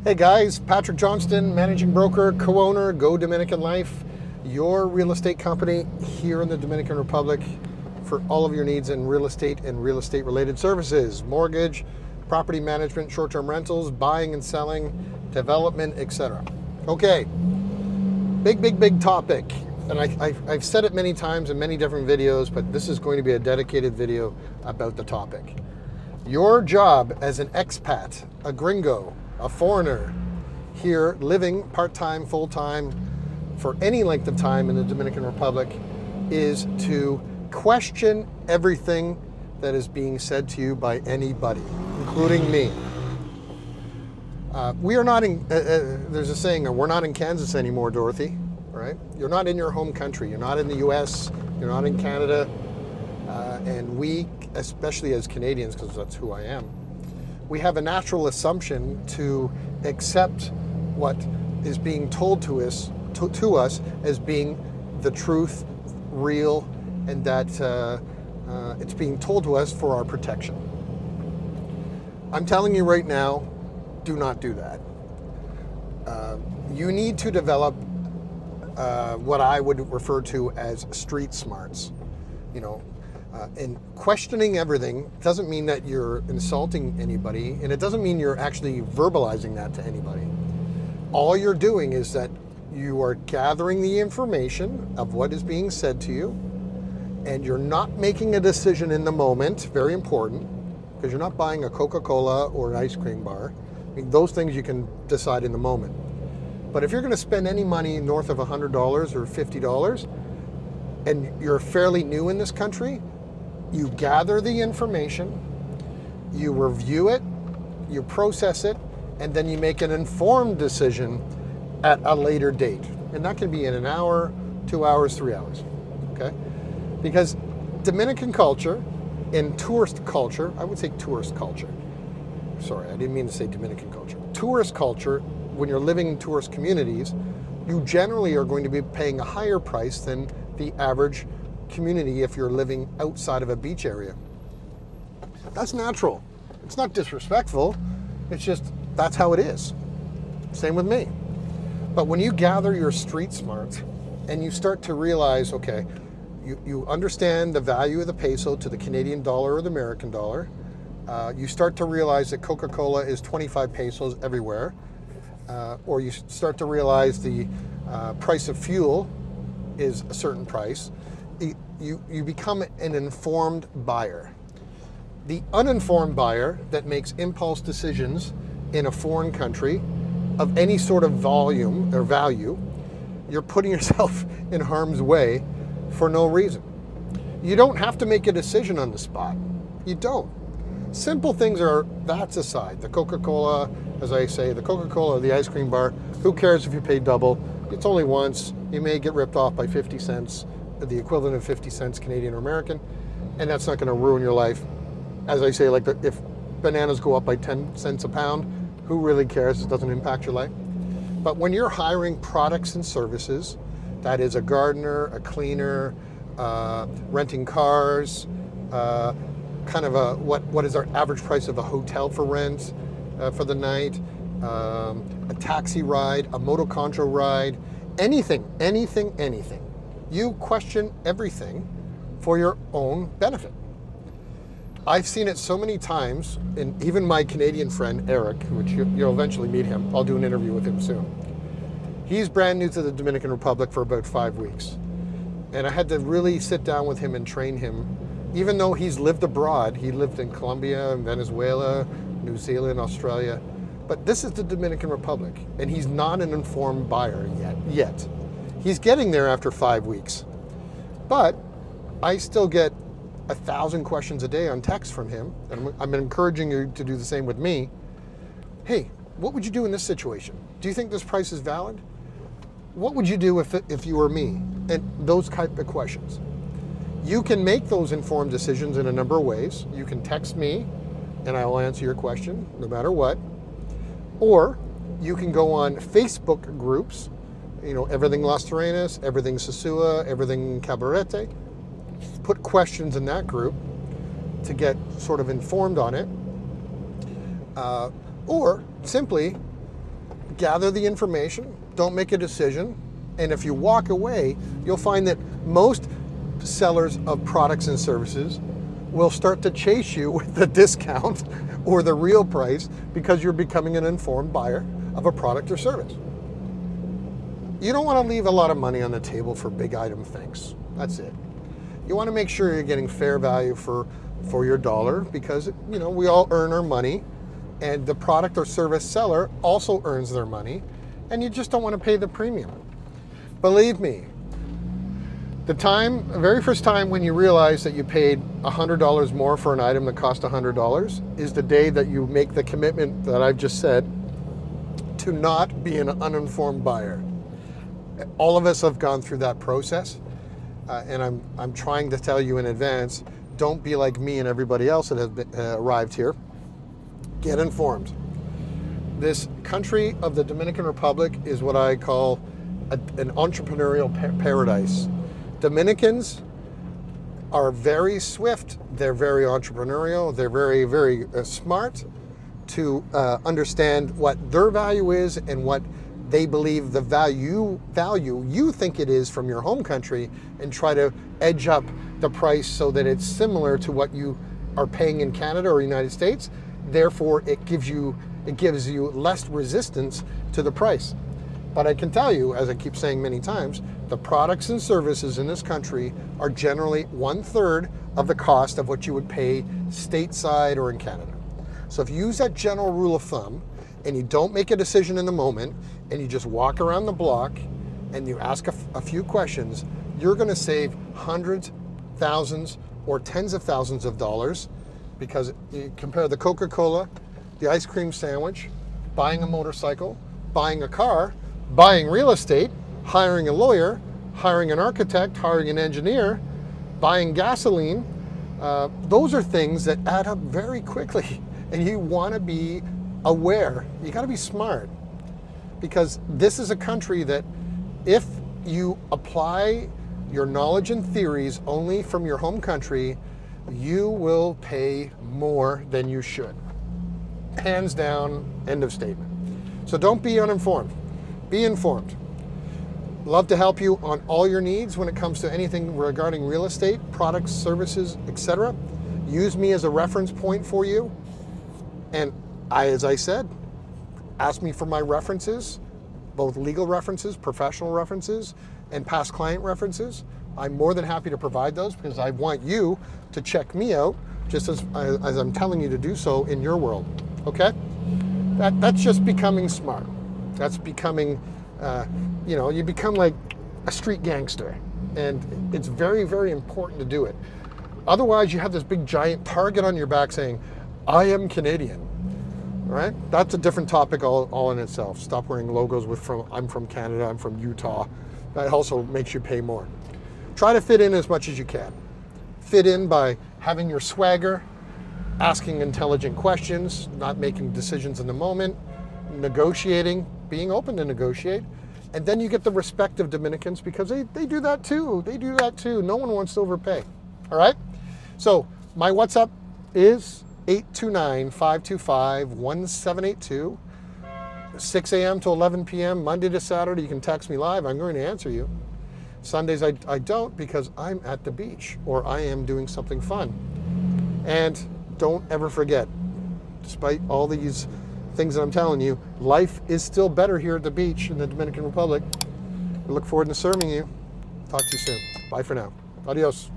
Hey guys, Patrick Johnston, managing broker, co-owner, Go Dominican Life, your real estate company here in the Dominican Republic for all of your needs in real estate and real estate related services, mortgage, property management, short-term rentals, buying and selling, development, etc. Okay, big topic. And I've said it many times in many different videos, but this is going to be a dedicated video about the topic. Your job as an expat, a gringo, a foreigner here living part-time, full-time, for any length of time in the Dominican Republic is to question everything that is being said to you by anybody, including me. We are not in, there's a saying, we're not in Kansas anymore, Dorothy, right? You're not in your home country. You're not in the US, you're not in Canada. And we, especially as Canadians, because that's who I am, we have a natural assumption to accept what is being told to us as being the truth, real, and that it's being told to us for our protection. I'm telling you right now, do not do that. You need to develop what I would refer to as street smarts. You know, and questioning everything doesn't mean that you're insulting anybody, and it doesn't mean you're actually verbalizing that to anybody. All you're doing is that you are gathering the information of what is being said to you, and you're not making a decision in the moment, very important, because you're not buying a Coca-Cola or an ice cream bar. I mean, those things you can decide in the moment. But if you're going to spend any money north of $100 or $50, and you're fairly new in this country, you gather the information, you review it, you process it, and then you make an informed decision at a later date. And that can be in an hour, 2 hours, 3 hours, okay? Because Dominican culture and tourist culture, I would say tourist culture. Sorry, I didn't mean to say Dominican culture. Tourist culture, when you're living in tourist communities, you generally are going to be paying a higher price than the average community if you're living outside of a beach area. That's natural. It's not disrespectful. It's just, that's how it is. Same with me. But when you gather your street smarts and you start to realize, okay, you understand the value of the peso to the Canadian dollar or the American dollar, you start to realize that Coca-Cola is 25 pesos everywhere, or you start to realize the price of fuel is a certain price, you become an informed buyer. The uninformed buyer that makes impulse decisions in a foreign country of any sort of volume or value, you're putting yourself in harm's way for no reason. You don't have to make a decision on the spot. You don't. Simple things are, that's aside. The Coca-Cola, as I say, the Coca-Cola or the ice cream bar, who cares if you pay double? It's only once. You may get ripped off by 50 cents, the equivalent of 50 cents Canadian or American, and that's not going to ruin your life. As I say, like if bananas go up by 10 cents a pound, who really cares? It doesn't impact your life. But when you're hiring products and services, that is a gardener, a cleaner, renting cars, kind of what is our average price of a hotel for rent for the night, a taxi ride, a motoconcho ride, anything. You question everything for your own benefit. I've seen it so many times, and even my Canadian friend Eric, which you'll eventually meet him, I'll do an interview with him soon. He's brand new to the Dominican Republic for about 5 weeks. And I had to really sit down with him and train him. Even though he's lived abroad, he lived in Colombia, Venezuela, New Zealand, Australia. But this is the Dominican Republic, and he's not an informed buyer yet. He's getting there after 5 weeks. But I still get 1,000 questions a day on text from him, and I'm encouraging you to do the same with me. Hey, what would you do in this situation? Do you think this price is valid? What would you do if you were me? And those type of questions. You can make those informed decisions in a number of ways. You can text me, and I will answer your question no matter what. Or you can go on Facebook groups, you know, everything Las Terrenas, everything Sosua, everything Cabarete. Put questions in that group to get sort of informed on it. Or simply gather the information, don't make a decision, and if you walk away, you'll find that most sellers of products and services will start to chase you with the discount or the real price because you're becoming an informed buyer of a product or service. You don't want to leave a lot of money on the table for big item things. That's it. You want to make sure you're getting fair value for your dollar, because you know we all earn our money, and the product or service seller also earns their money, and you just don't want to pay the premium. Believe me, the very first time when you realize that you paid $100 more for an item that cost $100 is the day that you make the commitment that I've just said to not be an uninformed buyer. All of us have gone through that process, and I'm trying to tell you in advance, don't be like me and everybody else that has arrived here. Get informed. This country of the Dominican Republic is what I call an entrepreneurial paradise. Dominicans are very swift, they're very entrepreneurial, they're very, very smart to understand what their value is and what they believe the value you think it is from your home country, and try to edge up the price so that it's similar to what you are paying in Canada or United States. Therefore, it gives you less resistance to the price. But I can tell you, as I keep saying many times, the products and services in this country are generally 1/3 of the cost of what you would pay stateside or in Canada. So if you use that general rule of thumb and you don't make a decision in the moment and you just walk around the block and you ask a few questions, you're going to save hundreds, thousands, or tens of thousands of dollars, because you compare the Coca-Cola, the ice cream sandwich, buying a motorcycle, buying a car, buying real estate, hiring a lawyer, hiring an architect, hiring an engineer, buying gasoline. Those are things that add up very quickly, and you want to be aware. You got to be smart, because this is a country that if you apply your knowledge and theories only from your home country, you will pay more than you should. Hands down, end of statement. So don't be uninformed. Be informed. Love to help you on all your needs when it comes to anything regarding real estate, products, services, etc. Use me as a reference point for you. And as I said, ask me for my references, both legal references, professional references, and past client references. I'm more than happy to provide those, because I want you to check me out just as I'm telling you to do so in your world. Okay? That's just becoming smart. That's becoming, you become like a street gangster, and it's very, very important to do it. Otherwise, you have this big giant target on your back saying, I am Canadian, right? That's a different topic all in itself. Stop wearing logos with I'm from Canada, I'm from Utah. That also makes you pay more. Try to fit in as much as you can. Fit in by having your swagger, asking intelligent questions, not making decisions in the moment, negotiating, being open to negotiate, and then you get the respect of Dominicans, because they do that too. They do that too. No one wants to overpay. All right? So my WhatsApp is 829-525-1782. 6 a.m. to 11 p.m., Monday to Saturday. You can text me live. I'm going to answer you. Sundays I don't, because I'm at the beach or I am doing something fun. And don't ever forget, despite all these things that I'm telling you, life is still better here at the beach in the Dominican Republic. I look forward to serving you. Talk to you soon. Bye for now. Adios.